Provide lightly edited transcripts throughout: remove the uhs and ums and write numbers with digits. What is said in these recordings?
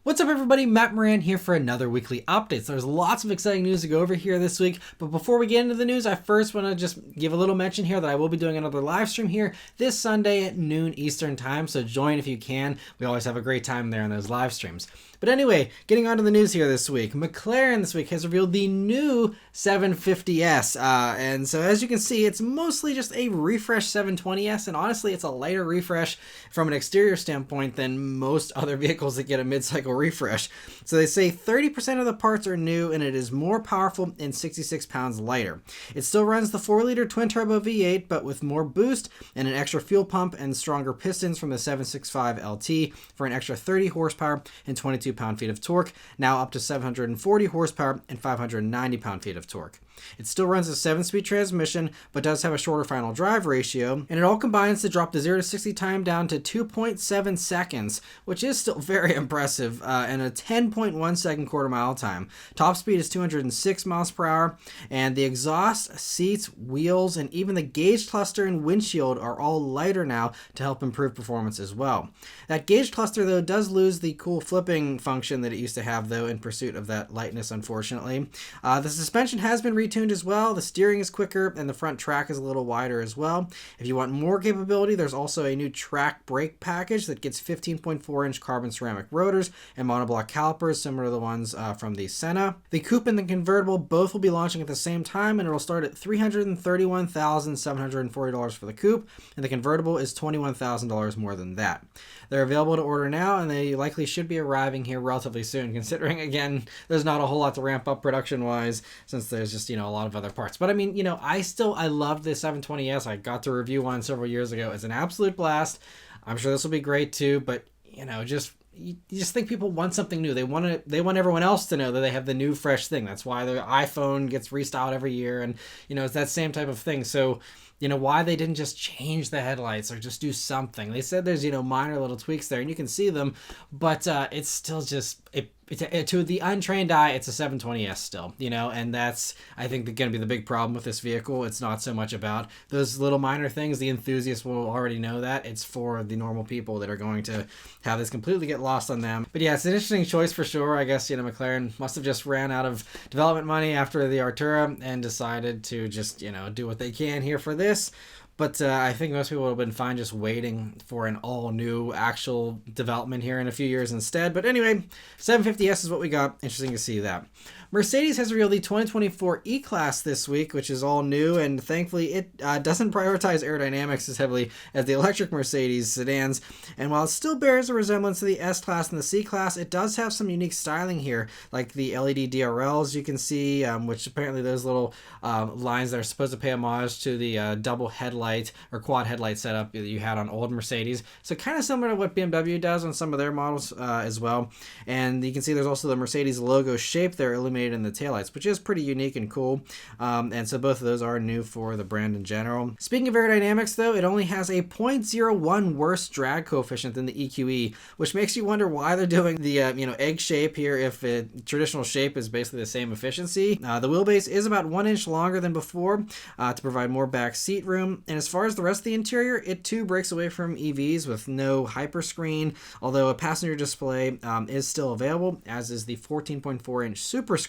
What's up everybody, Matt Maran here for another weekly update. So there's lots of exciting news to go over here this week, but before we get into the news, I first want to just give a little mention here that I will be doing another live stream here this Sunday at noon Eastern time, so join if you can. We always have a great time there in those live streams. But anyway, getting on to the news here this week. McLaren this week has revealed the new 750S, and so as you can see, it's mostly just a refreshed 720S, and honestly, it's a lighter refresh from an exterior standpoint than most other vehicles that get a mid-cycle refresh. So they say 30% of the parts are new, and it is more powerful and 66 pounds lighter. It still runs the 4-liter twin-turbo V8, but with more boost and an extra fuel pump and stronger pistons from the 765 LT for an extra 30 horsepower and 22 pound-feet of torque, now up to 740 horsepower and 590 pound-feet of torque. It still runs a 7-speed transmission, but does have a shorter final drive ratio, and it all combines to drop the 0 to 60 time down to 2.7 seconds, which is still very impressive, and a 10.1 second quarter-mile time. Top speed is 206 miles per hour, and the exhaust, seats, wheels, and even the gauge cluster and windshield are all lighter now to help improve performance as well. That gauge cluster, though, does lose the cool flipping function that it used to have, though, in pursuit of that lightness, unfortunately. The suspension has been retuned as well. The steering is quicker, and the front track is a little wider as well. If you want more capability, there's also a new track brake package that gets 15.4-inch carbon ceramic rotors and monoblock calipers, similar to the ones from the Senna. The coupe and the convertible both will be launching at the same time, and it'll start at $331,740 for the coupe, and the convertible is $21,000 more than that. They're available to order now, and they likely should be arriving here relatively soon, considering, again, there's not a whole lot to ramp up production-wise, since there's just, a lot of other parts. But I mean, I love this 720S. I got to review one several years ago. It's an absolute blast. I'm sure this will be great too, but, you just think people want something new. They want everyone else to know that they have the new fresh thing. That's why their iPhone gets restyled every year, and, it's that same type of thing. So, why they didn't just change the headlights or just do something. They said there's, minor little tweaks there, and you can see them, but it's still just, to the untrained eye, it's a 720S still, and that's, I think, going to be the big problem with this vehicle. It's not so much about those little minor things. The enthusiasts will already know that. It's for the normal people that are going to have this completely get lost on them. But yeah, it's an interesting choice for sure. I guess, McLaren must have just ran out of development money after the Artura and decided to just, do what they can here for this. But I think most people would have been fine just waiting for an all-new actual development here in a few years instead. But anyway, 750S is what we got. Interesting to see that. Mercedes has revealed the 2024 E-Class this week, which is all new, and thankfully it doesn't prioritize aerodynamics as heavily as the electric Mercedes sedans. And while it still bears a resemblance to the S-Class and the C-Class, it does have some unique styling here, like the LED DRLs you can see, which apparently those little lines that are supposed to pay homage to the double headlight or quad headlight setup that you had on old Mercedes. So kind of similar to what BMW does on some of their models as well. And you can see there's also the Mercedes logo shape there illuminated in the taillights, which is pretty unique and cool. And so both of those are new for the brand in general. Speaking of aerodynamics, though, it only has a 0.01 worse drag coefficient than the EQE, which makes you wonder why they're doing the egg shape here if traditional shape is basically the same efficiency. The wheelbase is about 1 inch longer than before to provide more back seat room. And as far as the rest of the interior, it too breaks away from EVs with no hyperscreen, although a passenger display is still available, as is the 14.4-inch Super Screen,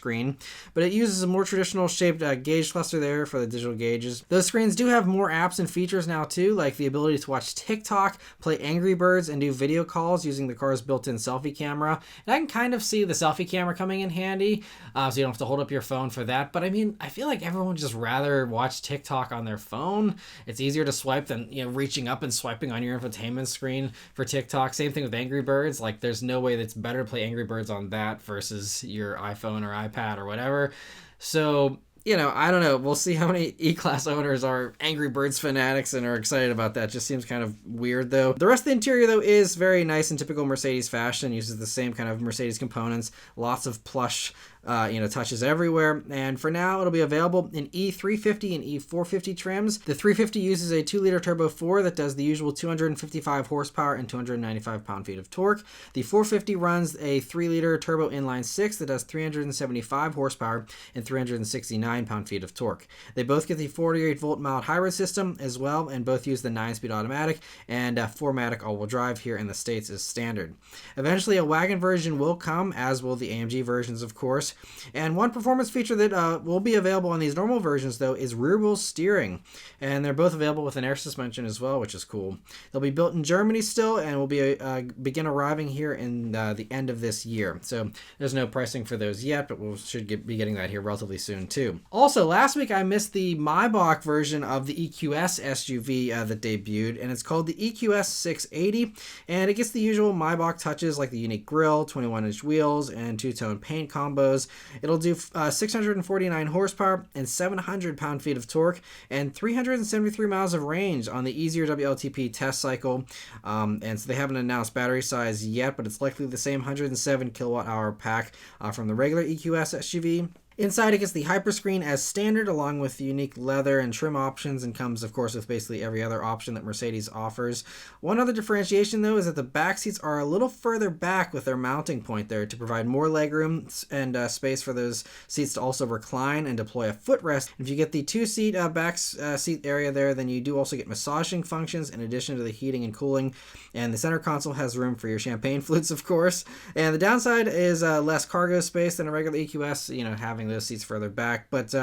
but it uses a more traditional shaped gauge cluster there for the digital gauges. Those screens do have more apps and features now too, like the ability to watch TikTok, play Angry Birds, and do video calls using the car's built-in selfie camera. And I can kind of see the selfie camera coming in handy, so you don't have to hold up your phone for that. But I mean, I feel like everyone would just rather watch TikTok on their phone. It's easier to swipe than reaching up and swiping on your infotainment screen for TikTok. Same thing with Angry Birds. Like, there's no way that's better to play Angry Birds on that versus your iPhone or iPad or whatever. So, I don't know. We'll see how many E-Class owners are Angry Birds fanatics and are excited about that. Just seems kind of weird, though. The rest of the interior, though, is very nice in typical Mercedes fashion. Uses the same kind of Mercedes components. Lots of plush touches everywhere. And for now, it'll be available in E350 and E450 trims. The 350 uses a 2-liter turbo 4 that does the usual 255 horsepower and 295 pound-feet of torque. The 450 runs a 3-liter turbo inline 6 that does 375 horsepower and 369 289 pound-feet of torque. They both get the 48-volt mild hybrid system as well, and both use the 9-speed automatic, and 4MATIC all-wheel drive here in the States is standard. Eventually, a wagon version will come, as will the AMG versions, of course. And one performance feature that will be available on these normal versions, though, is rear-wheel steering. And they're both available with an air suspension as well, which is cool. They'll be built in Germany still, and will be begin arriving here in the end of this year. So there's no pricing for those yet, but we should be getting that here relatively soon too. Also, last week I missed the Maybach version of the EQS SUV that debuted, and it's called the EQS 680, and it gets the usual Maybach touches like the unique grille, 21-inch wheels, and two-tone paint combos. It'll do 649 horsepower and 700 pound-feet of torque and 373 miles of range on the easier WLTP test cycle. And so they haven't announced battery size yet, but it's likely the same 107 kilowatt-hour pack from the regular EQS SUV. Inside, it gets the Hyperscreen as standard, along with the unique leather and trim options, and comes, of course, with basically every other option that Mercedes offers. One other differentiation, though, is that the back seats are a little further back with their mounting point there to provide more legroom and space for those seats to also recline and deploy a footrest. If you get the two-seat back seat area there, then you do also get massaging functions in addition to the heating and cooling. And the center console has room for your champagne flutes, of course. And the downside is less cargo space than a regular EQS, having those seats further back. But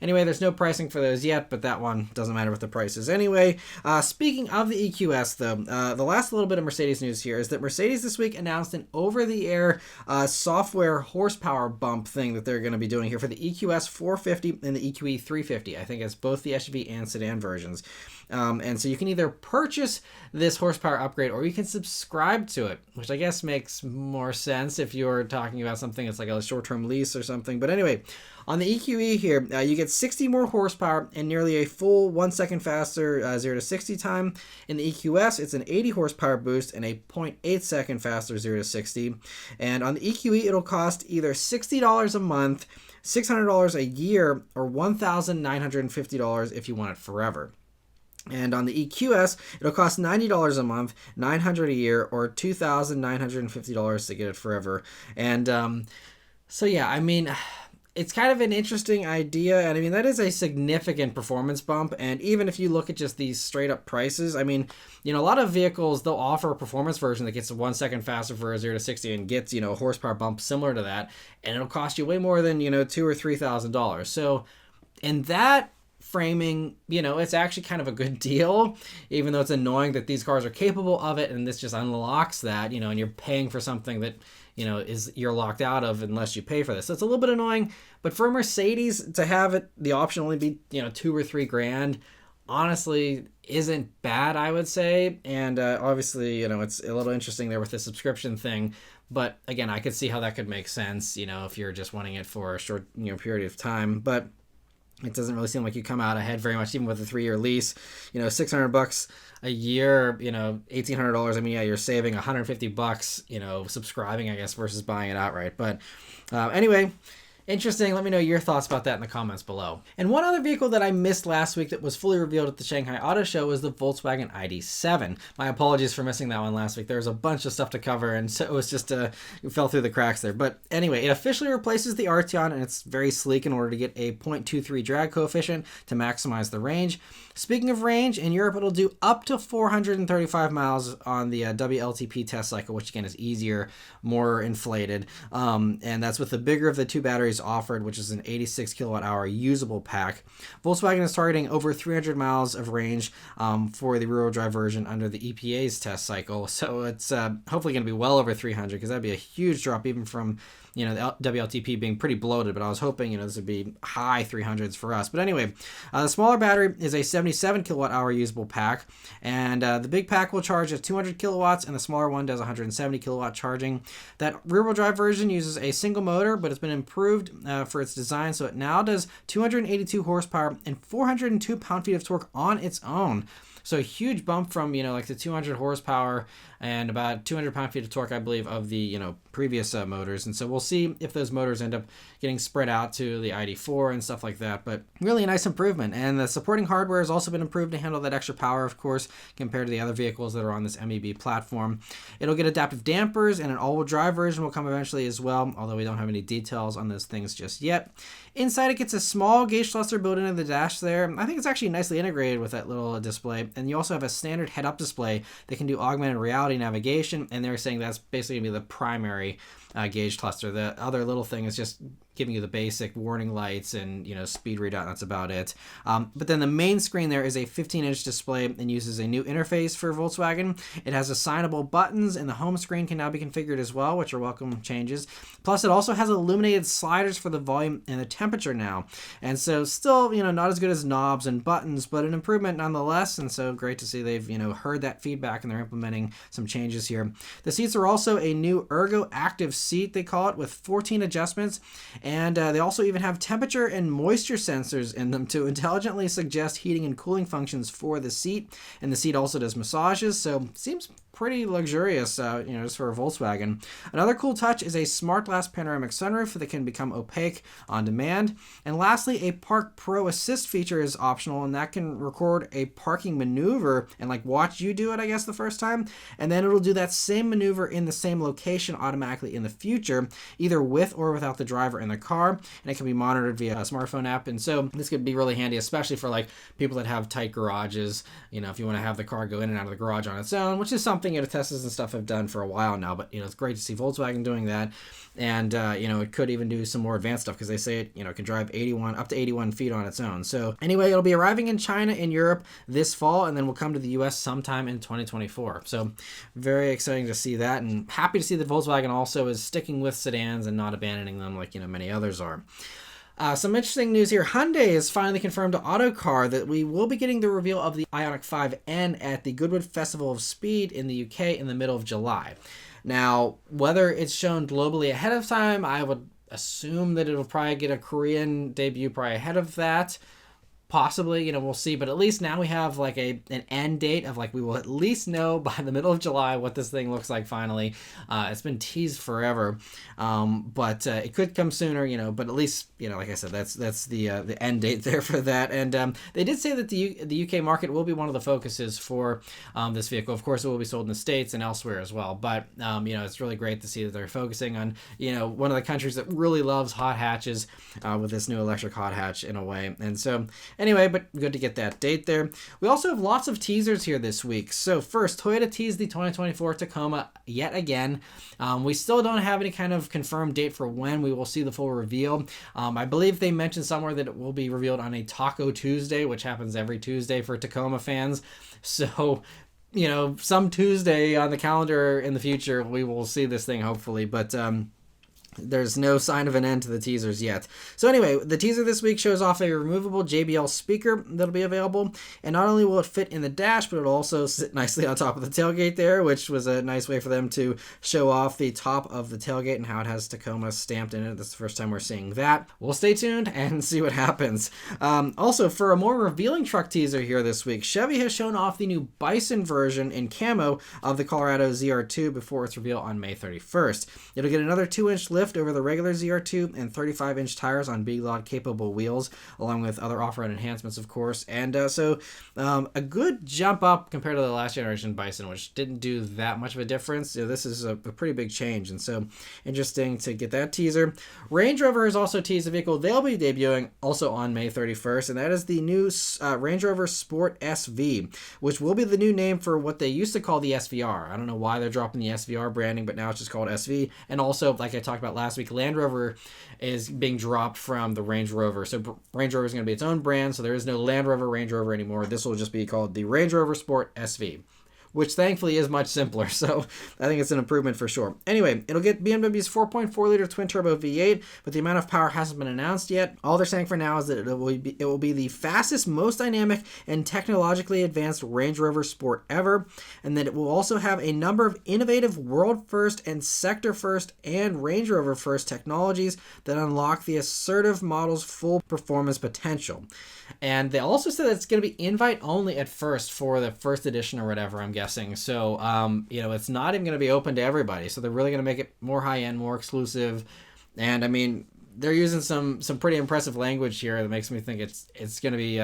anyway, there's no pricing for those yet, but that one doesn't matter with the prices anyway. Speaking of the EQS, though, the last little bit of Mercedes news here is that Mercedes this week announced an over-the-air software horsepower bump thing that they're going to be doing here for the EQS 450 and the EQE 350. I think it's both the SUV and sedan versions. And so you can either purchase this horsepower upgrade or you can subscribe to it, which I guess makes more sense if you're talking about something that's like a short-term lease or something. But anyway, on the EQE here, you get 60 more horsepower and nearly a full 1 second faster 0 to 60 time. In the EQS, it's an 80 horsepower boost and a 0.8 second faster 0 to 60. And on the EQE, it'll cost either $60 a month, $600 a year, or $1,950 if you want it forever. And on the EQS, it'll cost $90 a month, $900 a year, or $2,950 to get it forever. And so yeah, I mean, it's kind of an interesting idea, and I mean, that is a significant performance bump. And even if you look at just these straight up prices, I mean, a lot of vehicles, they'll offer a performance version that gets 1 second faster for a 0 to 60 and gets, a horsepower bump similar to that, and it'll cost you way more than, $2,000 or $3,000. So in that framing, it's actually kind of a good deal, even though it's annoying that these cars are capable of it, and this just unlocks that, and you're paying for something that, you're locked out of unless you pay for this. So it's a little bit annoying, but for Mercedes to have it, the option only be, $2,000 or $3,000, honestly isn't bad, I would say. And obviously, it's a little interesting there with the subscription thing. But again, I could see how that could make sense, if you're just wanting it for a short, period of time. But it doesn't really seem like you come out ahead very much, even with a 3-year lease. $600 a year, $1,800. I mean, yeah, you're saving $150, subscribing, I guess, versus buying it outright. But anyway, interesting. Let me know your thoughts about that in the comments below. And one other vehicle that I missed last week that was fully revealed at the Shanghai Auto Show was the Volkswagen ID.7. My apologies for missing that one last week. There was a bunch of stuff to cover, and so it was just it fell through the cracks there. But anyway, it officially replaces the Arteon, and it's very sleek in order to get a 0.23 drag coefficient to maximize the range. Speaking of range, in Europe it'll do up to 435 miles on the WLTP test cycle, which again is easier, more inflated, and that's with the bigger of the two batteries offered, which is an 86 kilowatt hour usable pack. Volkswagen is targeting over 300 miles of range for the rear-wheel drive version under the EPA's test cycle, so it's hopefully going to be well over 300, because that'd be a huge drop even from the WLTP being pretty bloated, but I was hoping, this would be high 300s for us. But anyway, the smaller battery is a 77 kilowatt hour usable pack, and the big pack will charge at 200 kilowatts, and the smaller one does 170 kilowatt charging. That rear-wheel drive version uses a single motor, but it's been improved for its design, so it now does 282 horsepower and 402 pound-feet of torque on its own. So a huge bump from, like the 200 horsepower and about 200 pound-feet of torque, I believe, of the, previous motors. And so we'll see if those motors end up getting spread out to the ID.4 and stuff like that. But really a nice improvement. And the supporting hardware has also been improved to handle that extra power, of course, compared to the other vehicles that are on this MEB platform. It'll get adaptive dampers, and an all-wheel drive version will come eventually as well, although we don't have any details on those things just yet. Inside, it gets a small gauge cluster built into the dash there. I think it's actually nicely integrated with that little display. And you also have a standard head-up display that can do augmented reality navigation, and they're saying that's basically going to be the primary gauge cluster. The other little thing is just giving you the basic warning lights and speed readout. That's about it. But then the main screen there is a 15-inch display and uses a new interface for Volkswagen. It has assignable buttons, and the home screen can now be configured as well, which are welcome changes. Plus, it also has illuminated sliders for the volume and the temperature now. And so still, not as good as knobs and buttons, but an improvement nonetheless. And so great to see they've, heard that feedback and they're implementing some changes here. The seats are also a new Ergo Active seat, they call it, with 14 adjustments. And they also even have temperature and moisture sensors in them to intelligently suggest heating and cooling functions for the seat. And the seat also does massages, so seems pretty luxurious, just for a Volkswagen. Another cool touch is a smart glass panoramic sunroof that can become opaque on demand. And lastly, a Park Pro Assist feature is optional, and that can record a parking maneuver and watch you do it, I guess, the first time. And then it'll do that same maneuver in the same location automatically in the future, either with or without the driver in the car. And it can be monitored via a smartphone app. And so this could be really handy, especially for people that have tight garages. If you want to have the car go in and out of the garage on its own, which is something Teslas and stuff have done for a while now, but it's great to see Volkswagen doing that. And it could even do some more advanced stuff, because they say it can drive up to 81 feet on its own. So anyway, it'll be arriving in China and Europe this fall, and then will come to the US sometime in 2024. So very exciting to see that, and happy to see that Volkswagen also is sticking with sedans and not abandoning them like many others are. Some interesting news here. Hyundai has finally confirmed to Autocar that we will be getting the reveal of the Ioniq 5N at the Goodwood Festival of Speed in the UK in the middle of July. Now, whether it's shown globally ahead of time, I would assume that it'll probably get a Korean debut probably ahead of that. Possibly, we'll see, but at least now we have an end date of we will at least know by the middle of July what this thing looks like finally. It's been teased forever, but it could come sooner, but at least, like I said, that's the end date there for that. And they did say that the UK market will be one of the focuses for this vehicle. Of course, it will be sold in the States and elsewhere as well, but it's really great to see that they're focusing on one of the countries that really loves hot hatches with this new electric hot hatch in a way. And so anyway, but good to get that date there. We also have lots of teasers here this week. So first, Toyota teased the 2024 Tacoma yet again. We still don't have any kind of confirmed date for when we will see the full reveal. I believe they mentioned somewhere that it will be revealed on a Taco Tuesday, which happens every Tuesday for Tacoma fans. So some Tuesday on the calendar in the future, we will see this thing hopefully. But there's no sign of an end to the teasers yet. So anyway, the teaser this week shows off a removable JBL speaker that'll be available. And not only will it fit in the dash, but it'll also sit nicely on top of the tailgate there, which was a nice way for them to show off the top of the tailgate and how it has Tacoma stamped in it. That's the first time we're seeing that. We'll stay tuned and see what happens. Also, for a more revealing truck teaser here this week, Chevy has shown off the new Bison version in camo of the Colorado ZR2 before its reveal on May 31st. It'll get another 2-inch lift over the regular ZR2 and 35-inch tires on Big Lod capable wheels, along with other off-road enhancements, of course. And so a good jump up compared to the last generation Bison, which didn't do that much of a difference. This is a pretty big change, and so interesting to get that teaser. Range Rover has also teased a vehicle they'll be debuting also on May 31st, and that is the new Range Rover Sport SV, which will be the new name for what they used to call the SVR. I don't know why they're dropping the SVR branding, but now it's just called SV. And also, like I talked about last week, Land Rover is being dropped from the Range Rover. So Range Rover is going to be its own brand, so there is no Land Rover Range Rover anymore. This will just be called the Range Rover Sport SV. which thankfully is much simpler. So I think it's an improvement for sure. Anyway, it'll get BMW's 4.4-liter twin-turbo V8, but the amount of power hasn't been announced yet. All they're saying for now is that it will be the fastest, most dynamic, and technologically advanced Range Rover Sport ever, and that it will also have a number of innovative world-first and sector-first and Range Rover-first technologies that unlock the assertive model's full performance potential. And they also said that it's going to be invite only at first for the first edition or whatever, I'm guessing. So, it's not even going to be open to everybody. So they're really going to make it more high-end, more exclusive. And, I mean, they're using some pretty impressive language here that makes me think it's going to be,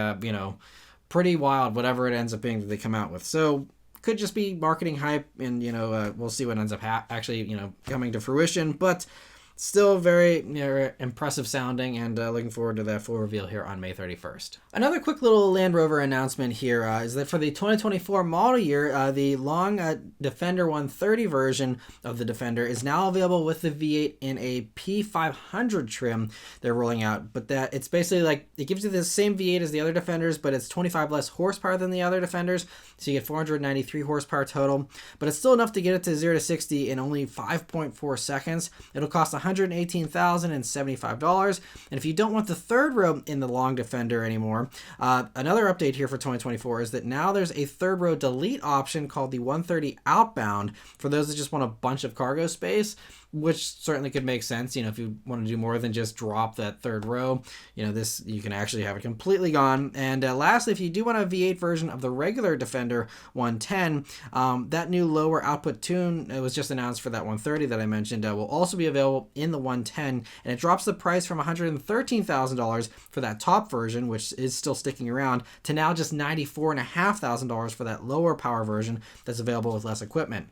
pretty wild, whatever it ends up being that they come out with. So could just be marketing hype, and, we'll see what ends up actually, coming to fruition. But still very impressive sounding, and looking forward to that full reveal here on May 31st. Another quick little Land Rover announcement here is that for the 2024 model year, the long Defender 130 version of the Defender is now available with the V8 in a P500 trim they're rolling out. But that it's basically like, it gives you the same V8 as the other Defenders, but it's 25 less horsepower than the other Defenders. So you get 493 horsepower total, but it's still enough to get it to 0 to 60 in only 5.4 seconds. It'll cost $118,075. And if you don't want the third row in the long Defender anymore, another update here for 2024 is that now there's a third row delete option called the 130 Outbound for those that just want a bunch of cargo space, which certainly could make sense. If you want to do more than just drop that third row, this, you can actually have it completely gone. And lastly, if you do want a V8 version of the regular Defender 110, that new lower output tune, it was just announced for that 130 that I mentioned, will also be available in the 110, and it drops the price from $113,000 for that top version, which is still sticking around, to now just $94,500 for that lower power version that's available with less equipment.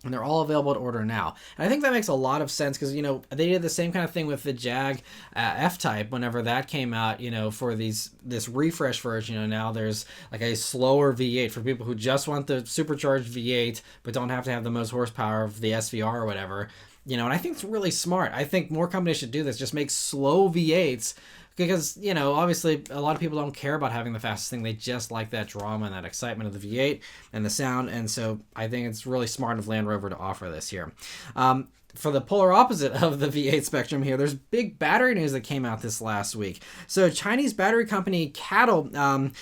And they're all available to order now. And I think that makes a lot of sense because, they did the same kind of thing with the Jag F-Type whenever that came out, for this refresh version. Now there's like a slower V8 for people who just want the supercharged V8 but don't have to have the most horsepower of the SVR or whatever. And I think it's really smart. I think more companies should do this. Just make slow V8s. Because, obviously a lot of people don't care about having the fastest thing. They just like that drama and that excitement of the V8 and the sound. And so I think it's really smart of Land Rover to offer this here. For the polar opposite of the V8 spectrum here, there's big battery news that came out this last week. So Chinese battery company CATL,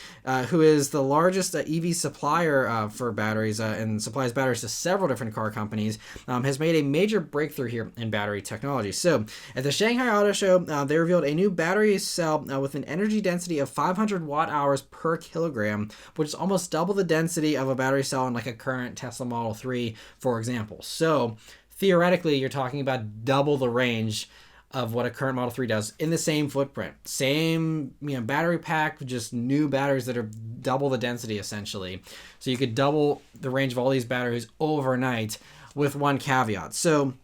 who is the largest EV supplier for batteries and supplies batteries to several different car companies, has made a major breakthrough here in battery technology. So at the Shanghai Auto Show, they revealed a new battery cell with an energy density of 500 watt-hours per kilogram, which is almost double the density of a battery cell in like a current Tesla Model 3, for example. So theoretically, you're talking about double the range of what a current Model 3 does in the same footprint. Same, battery pack, just new batteries that are double the density, essentially. So you could double the range of all these batteries overnight with one caveat. So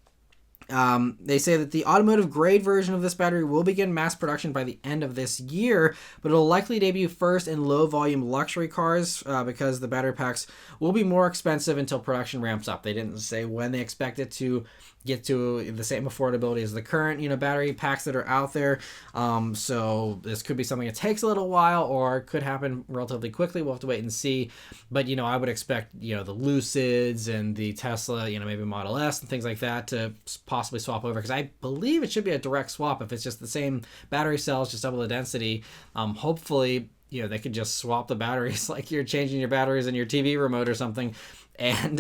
they say that the automotive grade version of this battery will begin mass production by the end of this year, but it'll likely debut first in low volume luxury cars because the battery packs will be more expensive until production ramps up. They didn't say when they expect it to get to the same affordability as the current, battery packs that are out there. So this could be something that takes a little while or could happen relatively quickly. We'll have to wait and see. But, I would expect, the Lucids and the Tesla, maybe Model S and things like that to possibly swap over, because I believe it should be a direct swap if it's just the same battery cells, just double the density. Hopefully, they could just swap the batteries like you're changing your batteries in your TV remote or something, and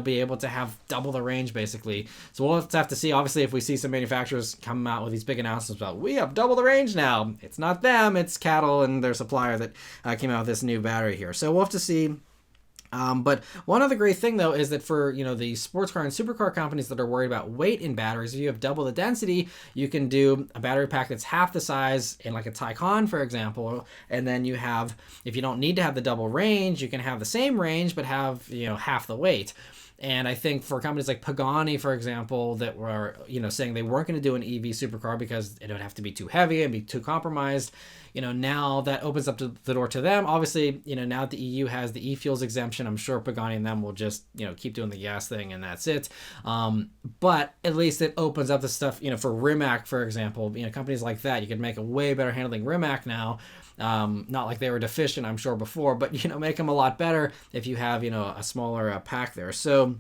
be able to have double the range basically. So we'll have to see. Obviously, if we see some manufacturers come out with these big announcements about we have double the range now, it's not them, it's CATL and their supplier that came out with this new battery here. So we'll have to see. But one other great thing, though, is that for, the sports car and supercar companies that are worried about weight in batteries, if you have double the density, you can do a battery pack that's half the size in like a Taycan, for example. And then you have, if you don't need to have the double range, you can have the same range, but have, half the weight. And I think for companies like Pagani, for example, that were, saying they weren't going to do an EV supercar because it would have to be too heavy and be too compromised, now that opens up the door to them. Obviously, now that the EU has the e-fuels exemption, I'm sure Pagani and them will just, keep doing the gas thing and that's it. But at least it opens up the stuff, for Rimac, for example, companies like that, you could make a way better handling Rimac now. Not like they were deficient, I'm sure, before, but, make them a lot better if you have, a smaller pack there. So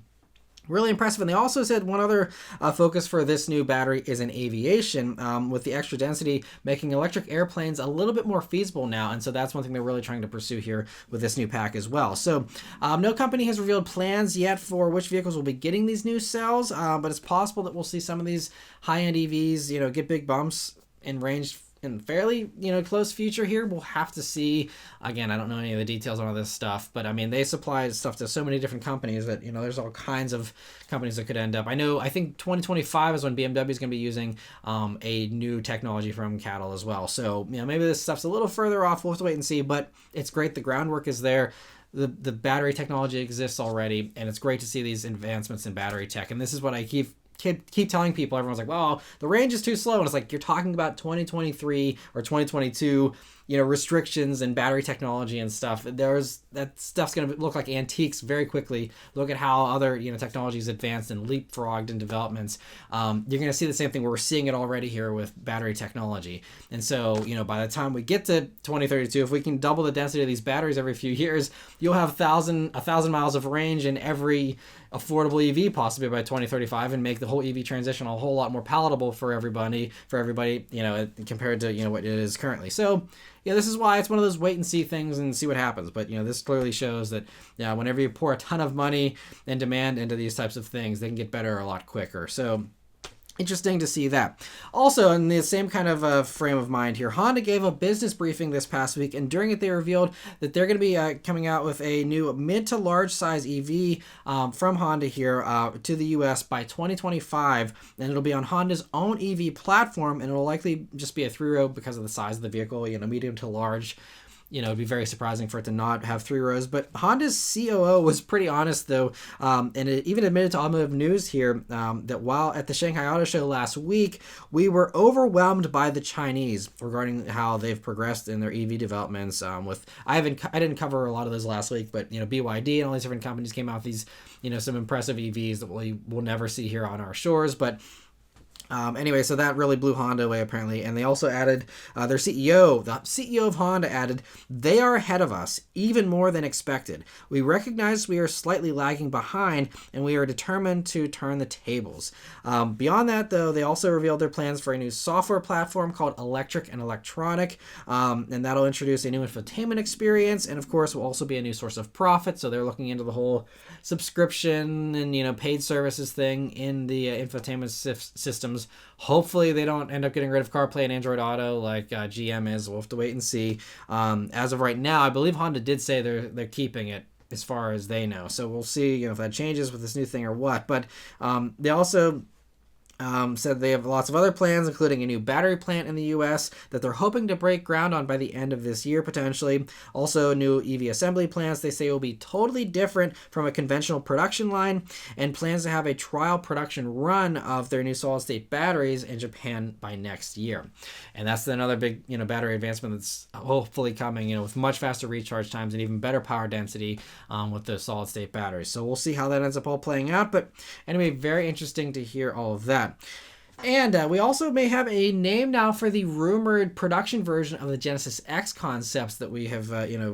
really impressive. And they also said one other focus for this new battery is in aviation, with the extra density making electric airplanes a little bit more feasible now. And so that's one thing they're really trying to pursue here with this new pack as well. So no company has revealed plans yet for which vehicles will be getting these new cells, but it's possible that we'll see some of these high-end EVs, get big bumps in range in fairly, close future here. We'll have to see. Again, I don't know any of the details on all this stuff, but I mean, they supply stuff to so many different companies that, there's all kinds of companies that could end up. I think 2025 is when BMW is going to be using a new technology from CATL as well. So, maybe this stuff's a little further off. We'll have to wait and see, but it's great. The groundwork is there. The battery technology exists already, and it's great to see these advancements in battery tech. And this is what I keep telling people. Everyone's like, well, the range is too slow, and it's like, you're talking about 2023 or 2022 restrictions and battery technology and stuff. That stuff's going to look like antiques very quickly. Look at how other technologies advanced and leapfrogged in developments. You're going to see the same thing. We're seeing it already here with battery technology. And so by the time we get to 2032, if we can double the density of these batteries every few years, you'll have 1,000 miles of range in every affordable EV possibly by 2035, and make the whole EV transition a whole lot more palatable for everybody, compared to what it is currently. So this is why it's one of those wait and see things and see what happens. But this clearly shows that whenever you pour a ton of money and demand into these types of things, they can get better a lot quicker. So interesting to see that. Also, in the same kind of frame of mind here, Honda gave a business briefing this past week, and during it they revealed that they're going to be coming out with a new mid to large size EV from Honda here to the US by 2025, and it'll be on Honda's own EV platform, and it'll likely just be a 3-row because of the size of the vehicle, medium to large. It'd be very surprising for it to not have 3 rows. But Honda's COO was pretty honest, though, and it even admitted to Automotive News here that while at the Shanghai Auto Show last week, we were overwhelmed by the Chinese regarding how they've progressed in their EV developments. I didn't cover a lot of those last week, but BYD and all these different companies came out with these some impressive EVs that we'll never see here on our shores, but. Anyway, so that really blew Honda away, apparently. And they also added their CEO, the CEO of Honda added, "They are ahead of us, even more than expected. We recognize we are slightly lagging behind, and we are determined to turn the tables." Beyond that, though, they also revealed their plans for a new software platform called Electric and Electronic, and that'll introduce a new infotainment experience, and of course will also be a new source of profit. So they're looking into the whole subscription and paid services thing in the infotainment systems. Hopefully they don't end up getting rid of CarPlay and Android Auto like GM is. We'll have to wait and see. As of right now, I believe Honda did say they're keeping it as far as they know. So we'll see if that changes with this new thing or what. But they also said they have lots of other plans, including a new battery plant in the U.S. that they're hoping to break ground on by the end of this year, potentially. Also, new EV assembly plants they say will be totally different from a conventional production line, and plans to have a trial production run of their new solid-state batteries in Japan by next year. And that's another big, battery advancement that's hopefully coming, with much faster recharge times and even better power density with the solid-state batteries. So we'll see how that ends up all playing out. But anyway, very interesting to hear all of that. And we also may have a name now for the rumored production version of the Genesis X concepts that we have,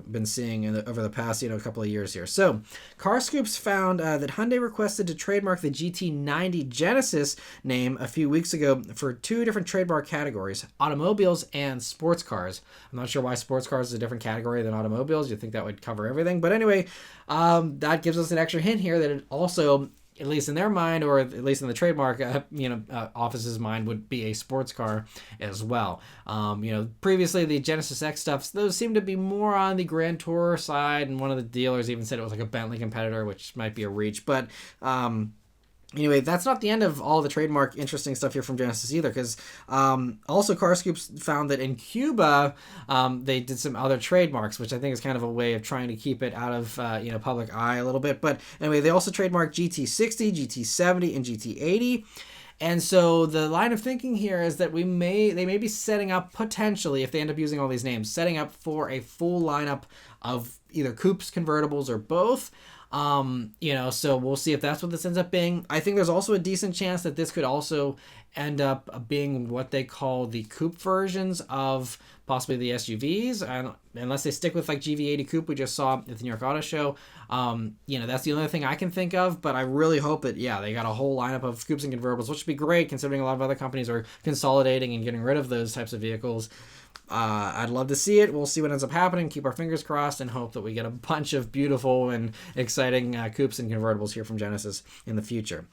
been seeing over the past, couple of years here. So, CarScoops found that Hyundai requested to trademark the GT90 Genesis name a few weeks ago for 2 different trademark categories, automobiles and sports cars. I'm not sure why sports cars is a different category than automobiles. You'd think that would cover everything. But anyway, that gives us an extra hint here that it also, at least in their mind, or at least in the trademark office's mind, would be a sports car as well. Previously the Genesis X stuff, those seem to be more on the Grand Tourer side, and one of the dealers even said it was like a Bentley competitor, which might be a reach. But anyway, that's not the end of all the trademark interesting stuff here from Genesis either, because also CarScoops found that in Cuba, they did some other trademarks, which I think is kind of a way of trying to keep it out of public eye a little bit. But anyway, they also trademarked GT60, GT70, and GT80. And so the line of thinking here is that they may be setting up, potentially, if they end up using all these names, setting up for a full lineup of either coupes, convertibles, or both. So we'll see if that's what this ends up being. I think there's also a decent chance that this could also end up being what they call the coupe versions of possibly the SUVs, and unless they stick with like GV80 Coupe we just saw at the New York Auto Show. That's the only thing I can think of, but I really hope that, they got a whole lineup of coupes and convertibles, which would be great considering a lot of other companies are consolidating and getting rid of those types of vehicles. I'd love to see it. We'll see what ends up happening. Keep our fingers crossed and hope that we get a bunch of beautiful and exciting coupes and convertibles here from Genesis in the future.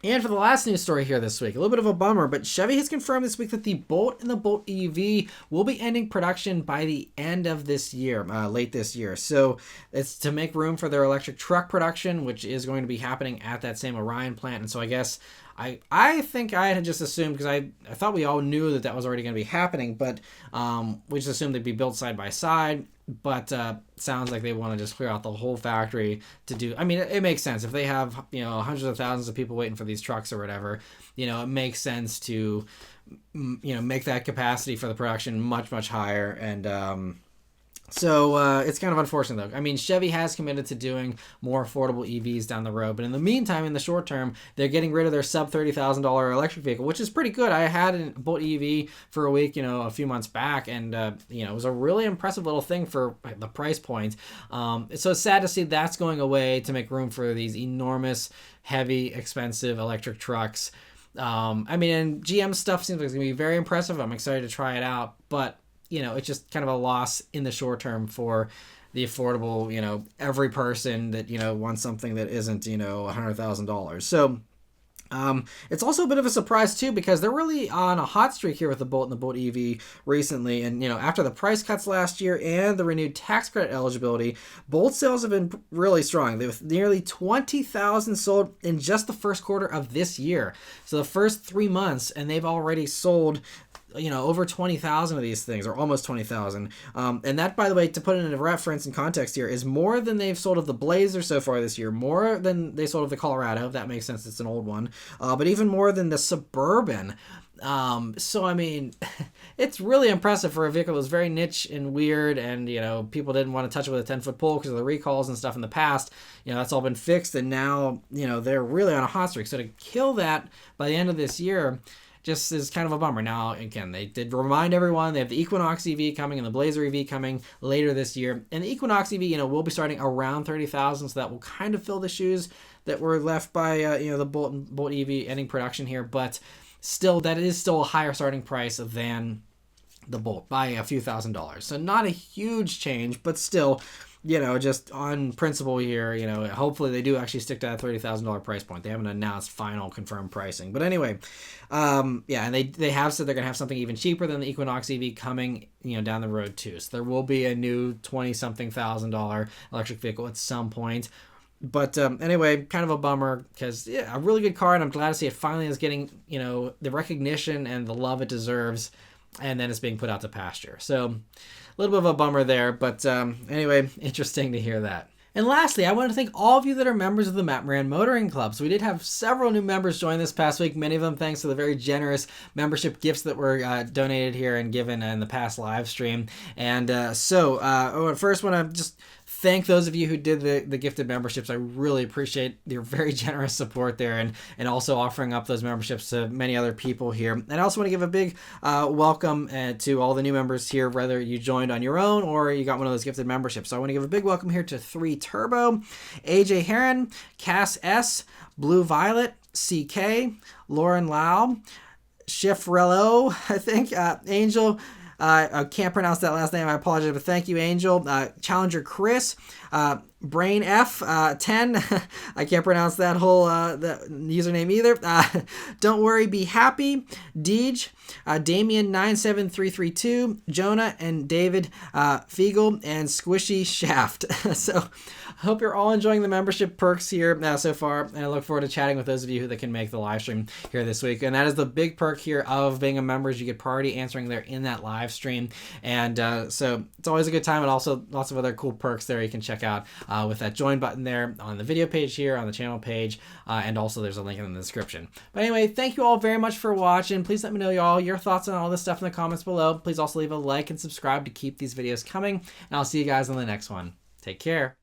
And for the last news story here this week, a little bit of a bummer, but Chevy has confirmed this week that the Bolt and the Bolt EV will be ending production by the end of this year, late this year. So it's to make room for their electric truck production, which is going to be happening at that same Orion plant. And so I guess I think I had just assumed, because I thought we all knew that was already going to be happening, but we just assumed they'd be built side by side. But sounds like they want to just clear out the whole factory to do. I mean, it makes sense if they have hundreds of thousands of people waiting for these trucks or whatever. It makes sense to make that capacity for the production much higher. And so it's kind of unfortunate, though. I mean, Chevy has committed to doing more affordable EVs down the road. But in the meantime, in the short term, they're getting rid of their sub $30,000 electric vehicle, which is pretty good. I had a Bolt EV for a week, a few months back. And, it was a really impressive little thing for the price point. So it's sad to see that's going away to make room for these enormous, heavy, expensive electric trucks. And GM stuff seems like it's going to be very impressive. I'm excited to try it out. But it's just kind of a loss in the short term for the affordable, every person that, wants something that isn't, $100,000. So it's also a bit of a surprise too, because they're really on a hot streak here with the Bolt and the Bolt EV recently. And, after the price cuts last year and the renewed tax credit eligibility, Bolt sales have been really strong. They have nearly 20,000 sold in just the first quarter of this year. So the first 3 months, and they've already sold over 20,000 of these things, or almost 20,000. And that, by the way, to put it into reference and context here, is more than they've sold of the Blazer so far this year, more than they sold of the Colorado, if that makes sense, it's an old one, but even more than the Suburban. So, I mean, it's really impressive for a vehicle that's very niche and weird, and, people didn't want to touch it with a 10-foot pole because of the recalls and stuff in the past. That's all been fixed, and now, they're really on a hot streak. So to kill that by the end of this year just is kind of a bummer. Now, again, they did remind everyone they have the Equinox EV coming and the Blazer EV coming later this year. And the Equinox EV, will be starting around 30,000, so that will kind of fill the shoes that were left by, the Bolt EV ending production here. But still, that is still a higher starting price than the Bolt by a few $1,000s. So not a huge change, but still, just on principle here, hopefully they do actually stick to that $30,000 price point. They haven't announced final confirmed pricing. But anyway, and they have said they're going to have something even cheaper than the Equinox EV coming, down the road too. So there will be a new $20-something thousand electric vehicle at some point. But anyway, kind of a bummer because, a really good car, and I'm glad to see it finally is getting, the recognition and the love it deserves, and then it's being put out to pasture. So a little bit of a bummer there, but anyway, interesting to hear that. And lastly, I want to thank all of you that are members of the Maran Motoring Club. So we did have several new members join this past week, many of them thanks to the very generous membership gifts that were donated here and given in the past live stream. And I first want to just thank those of you who did the gifted memberships. I really appreciate your very generous support there, and also offering up those memberships to many other people here. And I also want to give a big welcome to all the new members here, whether you joined on your own or you got one of those gifted memberships. So I want to give a big welcome here to 3 Turbo, AJ Heron, Cass S, Blue Violet, CK, Lauren Lau, Shifrello, I think, Angel. I can't pronounce that last name. I apologize, but thank you, Angel. Challenger Chris, Brain F 10. I can't pronounce that whole that username either. Don't worry, be happy. Deej, Damien 97332, Jonah and David Fiegel, and Squishy Shaft. So I hope you're all enjoying the membership perks here so far, and I look forward to chatting with those of you that can make the live stream here this week. And that is the big perk here of being a member, is you get priority answering there in that live stream. And so it's always a good time, and also lots of other cool perks there you can check out with that join button there on the video page here, on the channel page, and also there's a link in the description. But anyway, thank you all very much for watching. Please let me know y'all your thoughts on all this stuff in the comments below. Please also leave a like and subscribe to keep these videos coming, and I'll see you guys on the next one. Take care.